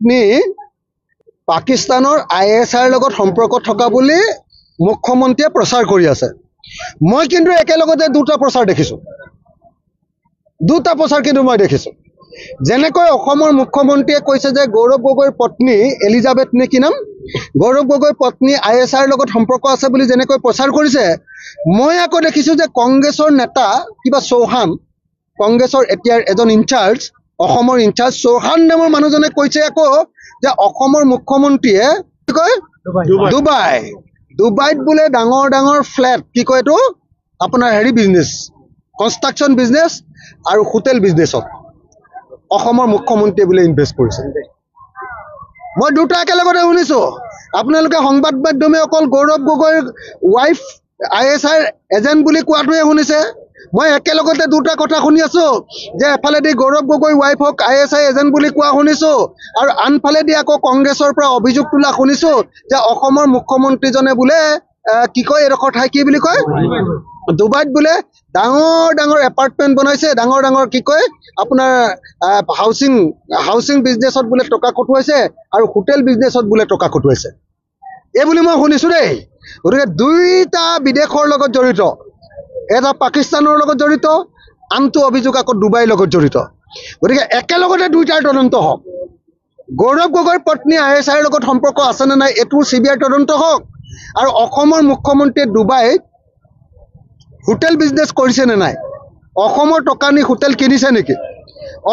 পত্নী পাকিস্তানৰ ISIৰ লগত সম্পৰ্ক থকা বুলি মুখ্যমন্ত্ৰীয়ে প্ৰচাৰ কৰি আছে। মই কিন্তু একেলগতে দুটা প্ৰচাৰ দেখিছোঁ। দুটা প্ৰচাৰ কিন্তু মই দেখিছোঁ। যেনেকৈ অসমৰ মুখ্যমন্ত্ৰীয়ে কৈছে যে গৌৰৱ গগৈৰ পত্নী এলিজাবেথ নে কি নাম, গৌৰৱ গগৈৰ পত্নী ISIৰ লগত সম্পৰ্ক আছে বুলি যেনেকৈ প্ৰচাৰ কৰিছে, মই আকৌ দেখিছোঁ যে কংগ্ৰেছৰ নেতা কিবা চৌহান, কংগ্ৰেছৰ এতিয়াৰ এজন ইনচাৰ্জ, অসমৰ ইনচাৰ্জ চৌহান নামৰ মানুহজনে কৈছে আকৌ যে অসমৰ মুখ্যমন্ত্ৰীয়ে কি কয় ডুবাইত বোলে ডাঙৰ ডাঙৰ ফ্লেট, কি কয় এইটো আপোনাৰ বিজনেছ, কনষ্ট্ৰাকশ্যন বিজনেছ আৰু হোটেল বিজনেছত অসমৰ মুখ্যমন্ত্ৰীয়ে বোলে ইনভেষ্ট কৰিছে। মই দুটা একেলগতে শুনিছোঁ। আপোনালোকে সংবাদ মাধ্যমে অকল গৌৰৱ গগৈৰ ৱাইফ ISIৰ এজেণ্ট বুলি কোৱাটোহে শুনিছে। মই একেলগতে দুটা কথা শুনি আছোঁ, যে এফালেদি গৌৰৱ গগৈৰ ৱাইফক ISI এজেণ্ট বুলি কোৱা শুনিছোঁ, আৰু আনফালেদি আকৌ কংগ্ৰেছৰ পৰা অভিযোগ তোলা শুনিছোঁ যে অসমৰ মুখ্যমন্ত্ৰীজনে বোলে কি কয় এডোখৰ ঠাই কি বুলি কয় ডুবাইত বোলে ডাঙৰ ডাঙৰ এপাৰ্টমেণ্ট বনাইছে, ডাঙৰ ডাঙৰ কি কয় আপোনাৰ হাউচিং বিজনেছত বোলে টকা খটুৱাইছে আৰু হোটেল বিজনেছত বোলে টকা খটুৱাইছে, এই বুলি মই শুনিছোঁ দেই। গতিকে দুইটা বিদেশৰ লগত জড়িত, এটা পাকিস্তানৰ লগত জড়িত, আনটো অভিযোগ আকৌ ডুবাইৰ লগত জড়িত। গতিকে একেলগতে দুইটাৰ তদন্ত হওক। গৌৰৱ গগৈৰ পত্নী ISIৰ লগত সম্পৰ্ক আছেনে নাই এইটো CBI তদন্ত হওক, আৰু অসমৰ মুখ্যমন্ত্ৰীয়ে ডুবাইত হোটেল বিজনেছ কৰিছেনে নাই, অসমৰ টকা নি হোটেল কিনিছে নেকি,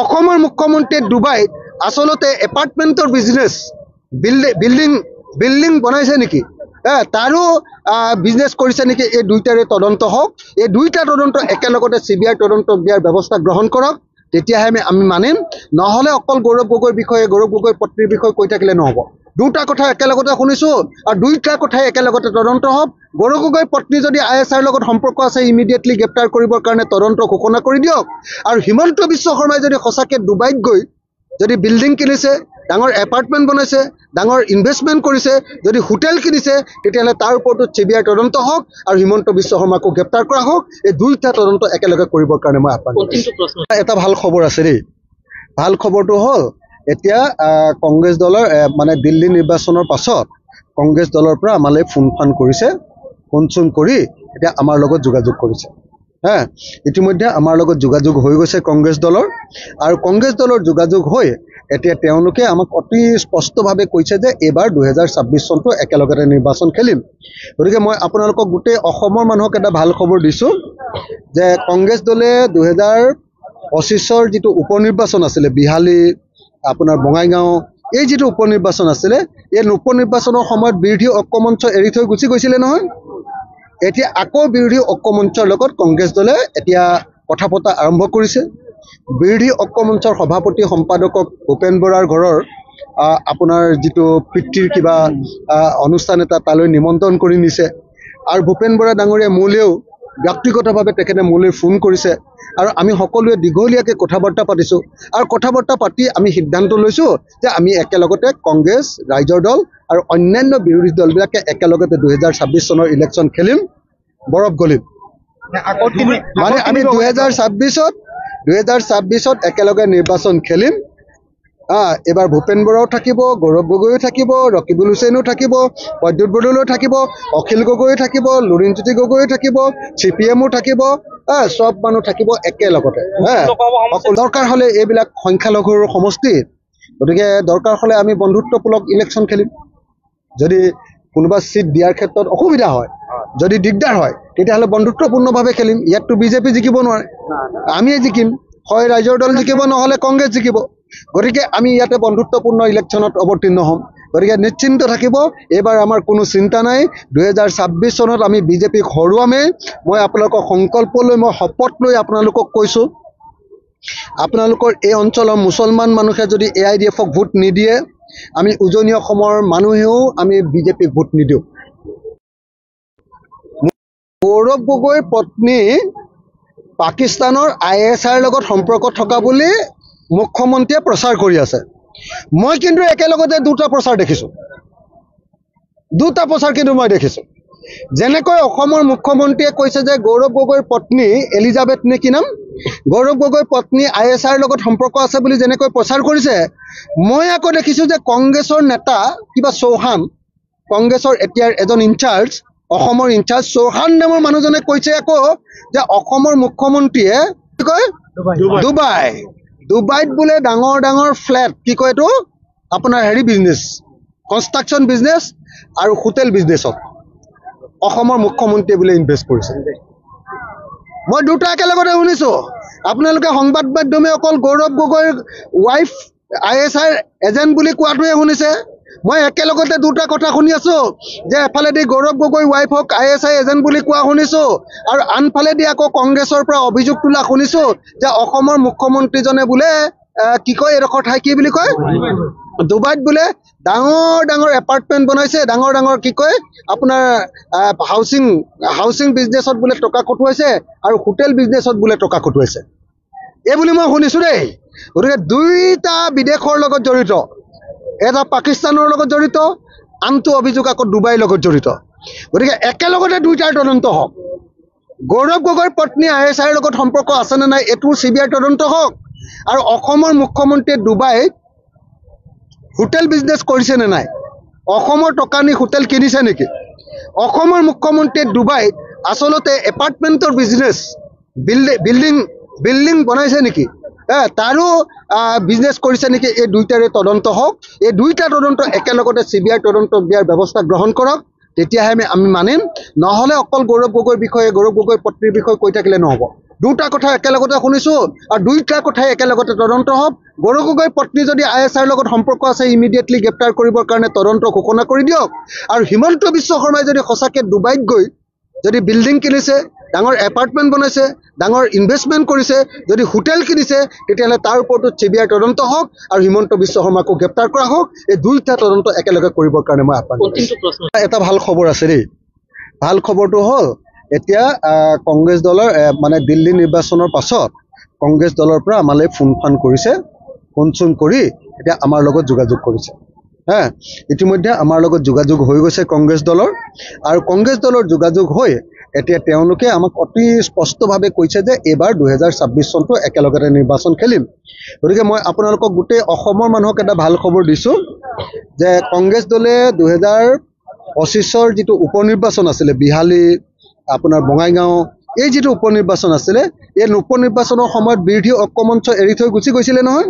অসমৰ মুখ্যমন্ত্ৰীয়ে ডুবাইত আচলতে এপাৰ্টমেণ্টৰ বিজনেছ বিল্ডিং বনাইছে নেকি, তাৰো বিজনেছ কৰিছে নেকি, এই দুইটাৰে তদন্ত হওক। এই দুইটা তদন্ত একেলগতে CBI তদন্ত দিয়াৰ ব্যৱস্থা গ্ৰহণ কৰক, তেতিয়াহে আমি মানিম। নহ'লে অকল গৌৰৱ গগৈৰ বিষয়ে, গৌৰৱ গগৈৰ পত্নীৰ বিষয়ে কৈ থাকিলে নহ'ব। দুটা কথা একেলগতে শুনিছোঁ, আৰু দুইটা কথাই একেলগতে তদন্ত হওক। গৌৰৱ গগৈৰ পত্নী যদি ISIৰ লগত সম্পৰ্ক আছে, ইমিডিয়েটলি গ্ৰেপ্তাৰ কৰিবৰ কাৰণে তদন্ত ঘোষণা কৰি দিয়ক। আৰু হিমন্ত বিশ্ব শৰ্মাই যদি সঁচাকৈ ডুবাইত গৈ যদি বিল্ডিং কিনিছে, ডাঙৰ এপাৰ্টমেণ্ট বনাইছে, ডাঙৰ ইনভেষ্টমেণ্ট কৰিছে, যদি হোটেল কিনিছে, তেতিয়াহ'লে তাৰ ওপৰতো CBI তদন্ত হওক আৰু হিমন্ত বিশ্ব শৰ্মাকো গ্ৰেপ্তাৰ কৰা হওক। এই দুইটা তদন্ত একেলগে কৰিবৰ কাৰণে মই আহ্বান কৰিছোঁ। এটা ভাল খবৰ আছে দেই। ভাল খবৰটো হ'ল এতিয়া কংগ্ৰেছ দলৰ মানে দিল্লী নিৰ্বাচনৰ পাছত কংগ্ৰেছ দলৰ পৰা আমালৈ ফোন কৰিছে, ফোন কৰি এতিয়া আমাৰ লগত যোগাযোগ কৰিছে। ইতিমধ্যে আমাৰ লগত যোগাযোগ হৈ গৈছে কংগ্ৰেছ দলৰ, আৰু কংগ্ৰেছ দলৰ যোগাযোগ হৈ এতিয়া তেওঁলোকে আমাক অতি স্পষ্টভাৱে কৈছে যে এইবাৰ 2026 চনটো একেলগতে নিৰ্বাচন খেলিম। গতিকে মই আপোনালোকক গোটেই অসমৰ মানুহক এটা ভাল খবৰ দিছোঁ যে কংগ্ৰেছ দলে 2025ৰ যিটো উপ নিৰ্বাচন আছিলে, বিহালী আপোনাৰ বঙাইগাঁও, এই যিটো উপ নিৰ্বাচন আছিলে, এই উপ নিৰ্বাচনৰ সময়ত বিৰোধী ঐক্যমঞ্চ এৰি থৈ গুচি গৈছিলে নহয়। এতিয়া আকৌ বিৰোধী ঐক্যমঞ্চৰ লগত কংগ্ৰেছ দলে এতিয়া কথা পতা আৰম্ভ কৰিছে। বিৰোধী ঐক্যমঞ্চৰ সভাপতি সম্পাদকক ভূপেন বৰাৰ ঘৰৰ আপোনাৰ যিটো পিতৃৰ কিবা অনুষ্ঠান এটা তালৈ নিমন্ত্ৰণ কৰি নিছে, আৰু ভূপেন বৰা ডাঙৰীয়া মোলৈও ব্যক্তিগতভাৱে তেখেতে মোলৈ ফোন কৰিছে, আৰু আমি সকলোৱে দীঘলীয়াকৈ কথা বাৰ্তা পাতিছোঁ, আৰু কথা বাৰ্তা পাতি আমি সিদ্ধান্ত লৈছোঁ যে আমি একেলগতে কংগ্ৰেছ, ৰাইজৰ দল আৰু অন্যান্য বিৰোধী দলবিলাকে একেলগতে 2026 চনৰ ইলেকশ্যন খেলিম, বৰফ গলিম। মানে আমি 2026ত একেলগে নিৰ্বাচন খেলিম। এইবাৰ ভূপেন বৰাও থাকিব, গৌৰৱ গগৈও থাকিব, ৰকিবুল হুছেইনো থাকিব, প্ৰদ্যুৎ বৰদলৈও থাকিব, অখিল গগৈও থাকিব, লুৰিণজ্যোতি গগৈও থাকিব, CPMও থাকিব, চব মানুহ থাকিব একেলগতে। দৰকাৰ হ'লে এইবিলাক সংখ্যালঘুৰ সমষ্টি, গতিকে দৰকাৰ হ'লে আমি বন্ধুত্বমূলক ইলেকশ্যন খেলিম। যদি কোনোবা চিট দিয়াৰ ক্ষেত্ৰত অসুবিধা হয়, যদি দিগদাৰ হয়, তেতিয়াহ'লে বন্ধুত্বপূৰ্ণভাৱে খেলিম। ইয়াততো বিজেপি জিকিব নোৱাৰে, আমিয়ে জিকিম, হয় ৰাইজৰ দল জিকিব, নহ'লে কংগ্ৰেছ জিকিব। গতিকে আমি ইয়াতে বন্ধুত্বপূৰ্ণ ইলেকশ্যনত অৱতীৰ্ণ হ'ম। গতিকে নিশ্চিন্ত থাকিব, এইবাৰ আমাৰ কোনো চিন্তা নাই। 2026 চনত আমি বিজেপিক হৰুৱামেই। মই আপোনালোকক সংকল্প লৈ, মই শপত লৈ আপোনালোকক কৈছোঁ, আপোনালোকৰ এই অঞ্চলৰ মুছলমান মানুহে যদি AIDFক ভোট নিদিয়ে, আমি উজনি অসমৰ মানুহেও আমি বিজেপিক ভোট নিদিওঁ। গৌৰৱ গগৈৰ পত্নী পাকিস্তানৰ ISIৰ লগত সম্পৰ্ক থকা বুলি মুখ্যমন্ত্ৰীয়ে প্ৰচাৰ কৰি আছে। মই কিন্তু একেলগতে দুটা প্ৰচাৰ দেখিছোঁ। দুটা প্ৰচাৰ কিন্তু মই দেখিছোঁ। যেনেকৈ অসমৰ মুখ্যমন্ত্ৰীয়ে কৈছে যে গৌৰৱ গগৈৰ পত্নী এলিজাবেথ নে কি নাম, গৌৰৱ গগৈ পত্নী ISR লগত সম্পৰ্ক আছে বুলি যেনেকৈ প্ৰচাৰ কৰিছে, মই আকৌ দেখিছোঁ যে কংগ্ৰেছৰ নেতা কিবা চৌহান, কংগ্ৰেছৰ এতিয়াৰ এজন ইনচাৰ্জ, অসমৰ ইনচাৰ্জ চৌহান নামৰ মানুহজনে কৈছে আকৌ যে অসমৰ মুখ্যমন্ত্ৰীয়ে কি কয় ডুবাইত বোলে ডাঙৰ ডাঙৰ ফ্লেট, কি কয় এইটো আপোনাৰ বিজনেছ, কনষ্ট্ৰাকশ্যন বিজনেছ আৰু হোটেল বিজনেছত অসমৰ মুখ্যমন্ত্ৰীয়ে বোলে ইনভেষ্ট কৰিছে। মই দুটা একেলগতে শুনিছোঁ। আপোনালোকে সংবাদ মাধ্যমে অকল গৌৰৱ গগৈৰ ৱাইফ ISR এজেণ্ট বুলি কোৱাটোৱে শুনিছে। মই একেলগতে দুটা কথা শুনি আছোঁ যে এফালেদি গৌৰৱ গগৈ ৱাইফক ISR এজেণ্ট বুলি কোৱা শুনিছোঁ আৰু আনফালেদি আকৌ কংগ্ৰেছৰ পৰা অভিযোগ তোলা শুনিছোঁ যে অসমৰ মুখ্যমন্ত্ৰীজনে বোলে কি কয় এডোখৰ ঠাই কি বুলি কয় ডুবাইত বোলে ডাঙৰ ডাঙৰ এপাৰ্টমেণ্ট বনাইছে, ডাঙৰ ডাঙৰ কি কয় আপোনাৰ হাউচিং বিজনেছত বোলে টকা কটোৱাইছে আৰু হোটেল বিজনেছত বোলে টকা কটোৱাইছে, এই বুলি মই শুনিছোঁ দেই। গতিকে দুইটা বিদেশৰ লগত জড়িত, এটা পাকিস্তানৰ লগত জড়িত, আনটো অভিযোগ আকৌ ডুবাইৰ লগত জড়িত। গতিকে একেলগতে দুইটাৰ তদন্ত হওক। গৌৰৱ গগৈৰ পত্নী ISR লগত সম্পৰ্ক আছেনে নাই এইটো CBI তদন্ত হওক, আৰু অসমৰ মুখ্যমন্ত্ৰীয়ে ডুবাইত হোটেল বিজনেছ কৰিছে নে নাই, অসমৰ টকা নি হোটেল কিনিছে নেকি, অসমৰ মুখ্যমন্ত্ৰীয়ে ডুবাইত আচলতে এপাৰ্টমেণ্টৰ বিজনেছ বিল্ডিং বনাইছে নেকি, তাৰো বিজনেছ কৰিছে নেকি, এই দুইটাৰে তদন্ত হওক। এই দুইটা তদন্ত একেলগতে CBI তদন্ত দিয়াৰ ব্যৱস্থা গ্ৰহণ কৰক, তেতিয়াহে আমি মানিম। নহ'লে অকল গৌৰৱ গগৈৰ বিষয়ে, গৌৰৱ গগৈৰ পত্নীৰ বিষয়ে কৈ থাকিলে নহ'ব। দুটা কথা একেলগতে শুনিছোঁ আৰু দুইটা কথাই একেলগতে তদন্ত হওক। গৌৰৱ গগৈৰ পত্নী যদি ISR লগত সম্পৰ্ক আছে ইমিডিয়েটলি গ্ৰেপ্তাৰ কৰিবৰ কাৰণে তদন্ত ঘোষণা কৰি দিয়ক। আৰু হিমন্ত বিশ্ব শৰ্মাই যদি সঁচাকৈ ডুবাইত গৈ যদি বিল্ডিং কিনিছে, ডাঙৰ এপাৰ্টমেণ্ট বনাইছে, ডাঙৰ ইনভেষ্টমেণ্ট কৰিছে, যদি হোটেল কিনিছে, তেতিয়াহ'লে তাৰ ওপৰতো CBI তদন্ত হওক আৰু হিমন্ত বিশ্ব শৰ্মাকো গ্ৰেপ্তাৰ কৰা হওক। এই দুইটা তদন্ত একেলগে কৰিবৰ কাৰণে মই আহ্বান কৰিছোঁ। এটা ভাল খবৰ আছে দেই। ভাল খবৰটো হ'ল এতিয়া কংগ্ৰেছ দলৰ মানে দিল্লী নিৰ্বাচনৰ পাছত কংগ্ৰেছ দলৰ পৰা আমালৈ ফোন কৰিছে, ফোন কৰি এতিয়া আমাৰ লগত যোগাযোগ কৰিছে। ইতিমধ্যে আমাৰ লগত যোগাযোগ হৈ গৈছে কংগ্ৰেছ দলৰ, আৰু কংগ্ৰেছ দলৰ যোগাযোগ হৈ এতিয়া তেওঁলোকে আমাক অতি স্পষ্টভাৱে কৈছে যে এইবাৰ 2026 চনটো একেলগতে নিৰ্বাচন খেলিম। গতিকে মই আপোনালোকক গোটেই অসমৰ মানুহক এটা ভাল খবৰ দিছোঁ যে কংগ্ৰেছ দলে 2025ৰ যিটো উপনিৰ্বাচন আছিলে, বিহালী আপোনাৰ বঙাইগাঁও, এই যিটো উপনিৰ্বাচন আছিলে, এই উপনিৰ্বাচনৰ সময়ত বিৰোধী ঐক্যমঞ্চ এৰি থৈ গুচি গৈছিলে নহয়।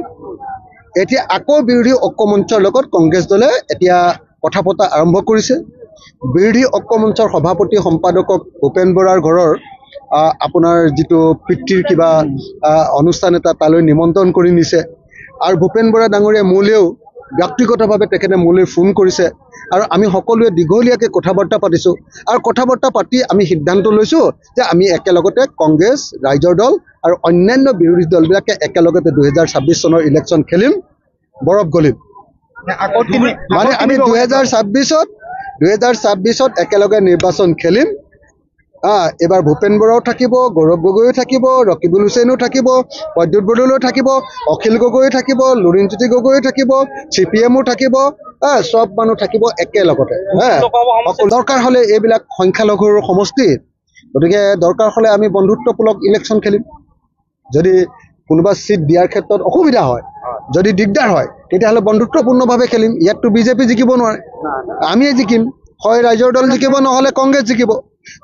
এতিয়া আকৌ বিৰোধী ঐক্যমঞ্চৰ লগত কংগ্ৰেছ দলে এতিয়া কথা পতা আৰম্ভ কৰিছে। বিৰোধী ঐক্যমঞ্চৰ সভাপতি সম্পাদকক ভূপেন বৰাৰ ঘৰৰ আপোনাৰ যিটো পিতৃৰ কিবা অনুষ্ঠান এটা তালৈ নিমন্ত্ৰণ কৰি নিছে, আৰু ভূপেন বৰা ডাঙৰীয়া মোলৈও ব্যক্তিগতভাৱে তেখেতে মোলৈ ফোন কৰিছে, আৰু আমি সকলোৱে দীঘলীয়াকৈ কথা বাৰ্তা পাতিছোঁ। আৰু কথা বাৰ্তা পাতি আমি সিদ্ধান্ত লৈছোঁ যে আমি একেলগতে কংগ্ৰেছ, ৰাইজৰ দল আৰু অন্যান্য বিৰোধী দলবিলাকে একেলগতে 2026 চনৰ ইলেকশ্যন খেলিম, বৰফ গলিম। মানে আমি 2026ত একেলগে নিৰ্বাচন খেলিম। এইবাৰ ভূপেন বৰাও থাকিব, গৌৰৱ গগৈও থাকিব, ৰকিবুল হুছেইনো থাকিব, প্ৰদ্যুৎ বৰদলৈও থাকিব, অখিল গগৈও থাকিব, লুৰিণজ্যোতি গগৈও থাকিব, CPMও থাকিব, চব মানুহ থাকিব একেলগতে। দৰকাৰ হ'লে এইবিলাক সংখ্যালঘুৰ সমষ্টি, গতিকে দৰকাৰ হ'লে আমি বন্ধুত্বমূলক ইলেকশ্যন খেলিম। যদি কোনোবা চিট দিয়াৰ ক্ষেত্ৰত অসুবিধা হয়, যদি দিগদাৰ হয়, তেতিয়াহ'লে বন্ধুত্বপূৰ্ণভাৱে খেলিম। ইয়াততো BJP জিকিব নোৱাৰে, আমিয়ে জিকিম, হয় ৰাইজৰ দল জিকিব, নহ'লে কংগ্ৰেছ জিকিব।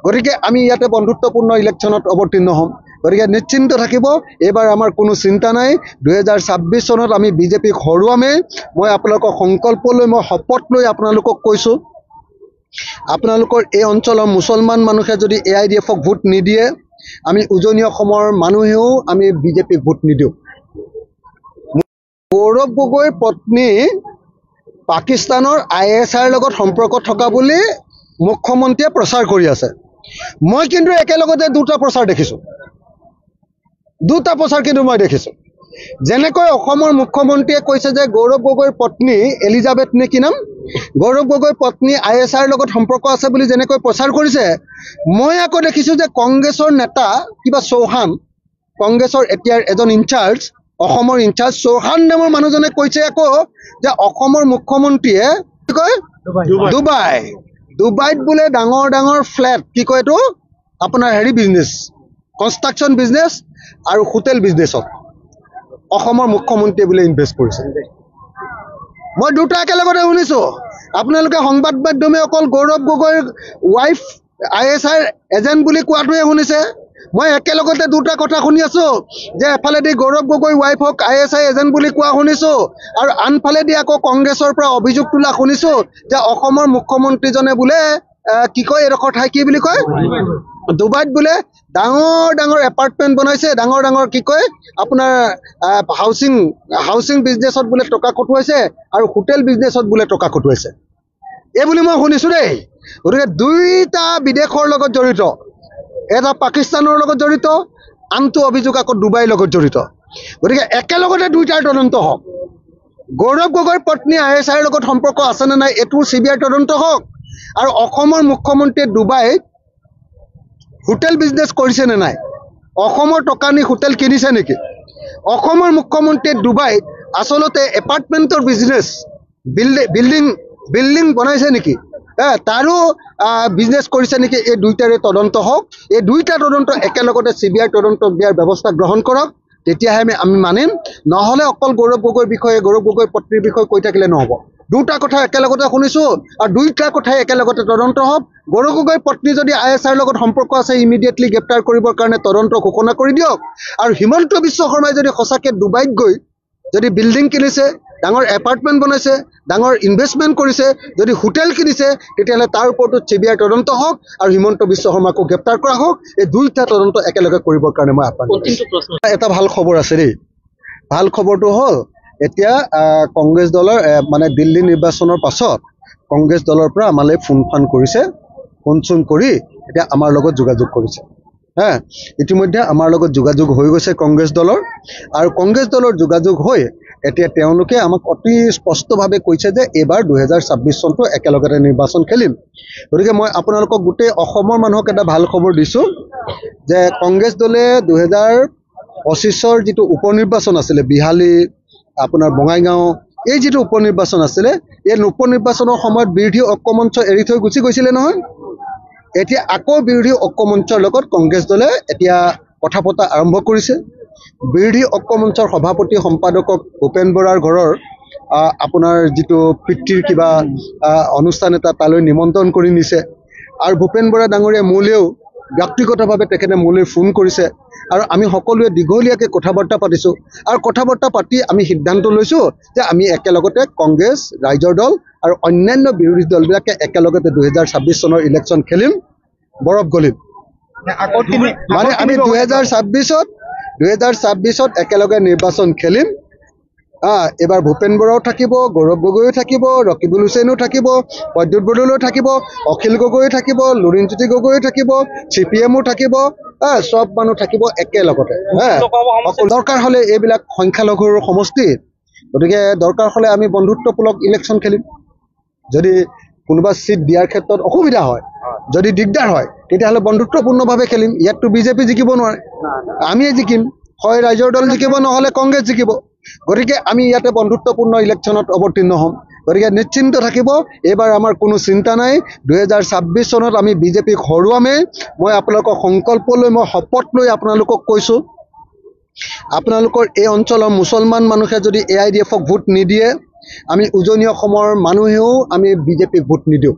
গতিকে আমি ইয়াতে বন্ধুত্বপূৰ্ণ ইলেকশ্যনত অৱতীৰ্ণ হ'ম। গতিকে নিশ্চিন্ত থাকিব, এইবাৰ আমাৰ কোনো চিন্তা নাই। 2026 চনত আমি BJPক হৰুৱামেই। মই আপোনালোকৰ সংকল্প লৈ, মই শপত লৈ আপোনালোকক কৈছোঁ, আপোনালোকৰ এই অঞ্চলৰ মুছলমান মানুহে যদি AIDFক ভোট নিদিয়ে, আমি উজনি অসমৰ মানুহেও আমি BJPক ভোট নিদিওঁ। গৌৰৱ গগৈৰ পত্নী পাকিস্তানৰ ISR লগত সম্পৰ্ক থকা বুলি মুখ্যমন্ত্ৰীয়ে প্ৰচাৰ কৰি আছে। মই কিন্তু একেলগতে দুটা প্ৰচাৰ দেখিছোঁ, মই দেখিছোঁ। যেনেকৈ অসমৰ মুখ্যমন্ত্ৰীয়ে কৈছে যে গৌৰৱ গগৈৰ পত্নী এলিজাবেথ নে কি নাম, গৌৰৱ গগৈৰ পত্নী ISR লগত সম্পৰ্ক আছে বুলি যেনেকৈ প্ৰচাৰ কৰিছে, মই আকৌ দেখিছোঁ যে কংগ্ৰেছৰ নেতা কিবা চৌহান, কংগ্ৰেছৰ এতিয়াৰ এজন ইনচাৰ্জ, অসমৰ ইনচাৰ্জ চৌহান নামৰ মানুহজনে কৈছে আকৌ যে অসমৰ মুখ্যমন্ত্ৰীয়ে কি কয় ডুবাইত বোলে ডাঙৰ ডাঙৰ ফ্লেট, কি কয় এইটো আপোনাৰ বিজনেছ, কনষ্ট্ৰাকশ্যন বিজনেছ আৰু হোটেল বিজনেছত অসমৰ মুখ্যমন্ত্ৰীয়ে বোলে ইনভেষ্ট কৰিছে। মই দুটা একেলগতে শুনিছোঁ। আপোনালোকে সংবাদ মাধ্যমে অকল গৌৰৱ গগৈৰ ৱাইফ ISI এজেণ্ট বুলি কোৱাটোহে শুনিছে। মই একেলগতে দুটা কথা শুনি আছোঁ যে এফালেদি গৌৰৱ গগৈ ৱাইফক ISI এজেণ্ট বুলি কোৱা শুনিছোঁ আৰু আনফালেদি আকৌ কংগ্ৰেছৰ পৰা অভিযোগ তোলা শুনিছোঁ যে অসমৰ মুখ্যমন্ত্ৰীজনে বোলে কি কয় এডোখৰ ঠাই কি বুলি কয় ডুবাইত বোলে ডাঙৰ ডাঙৰ এপাৰ্টমেণ্ট বনাইছে, ডাঙৰ ডাঙৰ কি কয় আপোনাৰ হাউচিং বিজনেছত বোলে টকা খটুৱাইছে আৰু হোটেল বিজনেছত বোলে টকা খটুৱাইছে এই বুলি মই শুনিছোঁ দেই। গতিকে দুইটা বিদেশৰ লগত জড়িত, এটা পাকিস্তানৰ লগত জড়িত, আনটো অভিযোগ আকৌ ডুবাইৰ লগত জড়িত। গতিকে একেলগতে দুইটাৰ তদন্ত হওক। গৌৰৱ গগৈৰ পত্নী ISIৰ লগত সম্পৰ্ক আছেনে নাই এইটো CBI তদন্ত হওক, আৰু অসমৰ মুখ্যমন্ত্ৰীয়ে ডুবাইত হোটেল বিজনেছ কৰিছে নে নাই, অসমৰ টকা নি হোটেল কিনিছে নেকি, অসমৰ মুখ্যমন্ত্ৰীয়ে ডুবাইত আচলতে এপাৰ্টমেণ্টৰ বিজনেছ বিল্ডিং বনাইছে নেকি, তাৰো বিজনেছ কৰিছে নেকি, এই দুইটাৰে তদন্ত হওক। এই দুইটা তদন্ত একেলগতে CBI তদন্ত দিয়াৰ ব্যৱস্থা গ্ৰহণ কৰক, তেতিয়াহে আমি মানিম। নহ'লে অকল গৌৰৱ গগৈৰ বিষয়ে, গৌৰৱ গগৈৰ পত্নীৰ বিষয়ে কৈ থাকিলে নহ'ব। দুটা কথা একেলগতে শুনিছোঁ আৰু দুইটা কথাই একেলগতে তদন্ত হওক। গৌৰৱ গগৈৰ পত্নী যদি ISIৰ লগত সম্পৰ্ক আছে ইমিডিয়েটলি গ্ৰেপ্তাৰ কৰিবৰ কাৰণে তদন্ত ঘোষণা কৰি দিয়ক। আৰু হিমন্ত বিশ্ব শৰ্মাই যদি সঁচাকৈ ডুবাইত গৈ যদি বিল্ডিং কিনিছে, ডাঙৰ এপাৰ্টমেণ্ট বনাইছে, ডাঙৰ ইনভেষ্টমেণ্ট কৰিছে, যদি হোটেল কিনিছে, তেতিয়াহ'লে তাৰ ওপৰতো CBI তদন্ত হওক আৰু হিমন্ত বিশ্ব শৰ্মাকো গ্ৰেপ্তাৰ কৰা হওক। এই দুইটা তদন্ত একেলগে কৰিবৰ কাৰণে মই আহ্বান কৰিছোঁ। এটা ভাল খবৰ আছে দেই। ভাল খবৰটো হ'ল এতিয়া কংগ্ৰেছ দলৰ মানে দিল্লী নিৰ্বাচনৰ পাছত কংগ্ৰেছ দলৰ পৰা আমালৈ ফোন কৰিছে, ফোন কৰি এতিয়া আমাৰ লগত যোগাযোগ কৰিছে। ইতিমধ্যে আমাৰ লগত যোগাযোগ হৈ গৈছে কংগ্ৰেছ দলৰ, আৰু কংগ্ৰেছ দলৰ যোগাযোগ হৈ এতিয়া তেওঁলোকে আমাক অতি স্পষ্টভাৱে কৈছে যে এইবাৰ 2026 চনটো একেলগতে নিৰ্বাচন খেলিম। গতিকে মই আপোনালোকক গোটেই অসমৰ মানুহক এটা ভাল খবৰ দিছোঁ যে কংগ্ৰেছ দলে 2025ৰ যিটো উপ নিৰ্বাচন আছিলে, বিহালী আপোনাৰ বঙাইগাঁও, এই যিটো উপ নিৰ্বাচন আছিলে, এই উপ নিৰ্বাচনৰ সময়ত বিৰোধী ঐক্যমঞ্চ এৰি থৈ গুচি গৈছিলে নহয়। এতিয়া আকৌ বিৰোধী ঐক্যমঞ্চৰ লগত কংগ্ৰেছ দলে এতিয়া কথা পতা আৰম্ভ কৰিছে। বিৰোধী ঐক্যমঞ্চৰ সভাপতি সম্পাদকক ভূপেন বৰাৰ ঘৰৰ আপোনাৰ যিটো পিতৃৰ কিবা অনুষ্ঠান এটা তালৈ নিমন্ত্ৰণ কৰি নিছে, আৰু ভূপেন বৰা ডাঙৰীয়া মোলৈও ব্যক্তিগতভাৱে তেখেতে মোলৈ ফোন কৰিছে, আৰু আমি সকলোৱে দীঘলীয়াকৈ কথা বাৰ্তা পাতিছোঁ। আৰু কথা বাৰ্তা পাতি আমি সিদ্ধান্ত লৈছোঁ যে আমি একেলগতে কংগ্ৰেছ, ৰাইজৰ দল আৰু অন্যান্য বিৰোধী দলবিলাকে একেলগতে 2026 চনৰ ইলেকশ্যন খেলিম, বৰফ গলিম। মানে আমি 2026ত একেলগে নিৰ্বাচন খেলিম। এবাৰ ভূপেন বৰাও থাকিব, গৌৰৱ গগৈও থাকিব, ৰকিবুল হুছেইনো থাকিব, প্ৰদ্যুৎ বৰদলৈও থাকিব, অখিল গগৈও থাকিব, লুৰিণজ্যোতি গগৈও থাকিব, CPMও থাকিব, চব মানুহ থাকিব একেলগতে। দৰকাৰ হ'লে এইবিলাক সংখ্যালঘুৰ সমষ্টি, গতিকে দৰকাৰ হ'লে আমি বন্ধুত্বমূলক ইলেকশ্যন খেলিম। যদি কোনোবা চিট দিয়াৰ ক্ষেত্ৰত অসুবিধা হয়, যদি দিগদাৰ হয়, তেতিয়াহ'লে বন্ধুত্বপূৰ্ণভাৱে খেলিম। ইয়াততো BJP জিকিব নোৱাৰে, আমিয়ে জিকিম। হয় ৰাইজৰ দল জিকিব, নহ'লে কংগ্ৰেছ জিকিব। গতিকে আমি ইয়াতে বন্ধুত্বপূৰ্ণ ইলেকশ্যনত অৱতীৰ্ণ হ'ম। গতিকে নিশ্চিন্ত থাকিব, এইবাৰ আমাৰ কোনো চিন্তা নাই। 2026 চনত আমি BJPক হৰুৱামেই। মই আপোনালোকক সংকল্প লৈ, মই শপত লৈ আপোনালোকক কৈছোঁ, আপোনালোকৰ এই অঞ্চলৰ মুছলমান মানুহে যদি AIDFক ভোট নিদিয়ে, আমি উজনি অসমৰ মানুহেও আমি BJPক ভোট নিদিওঁ।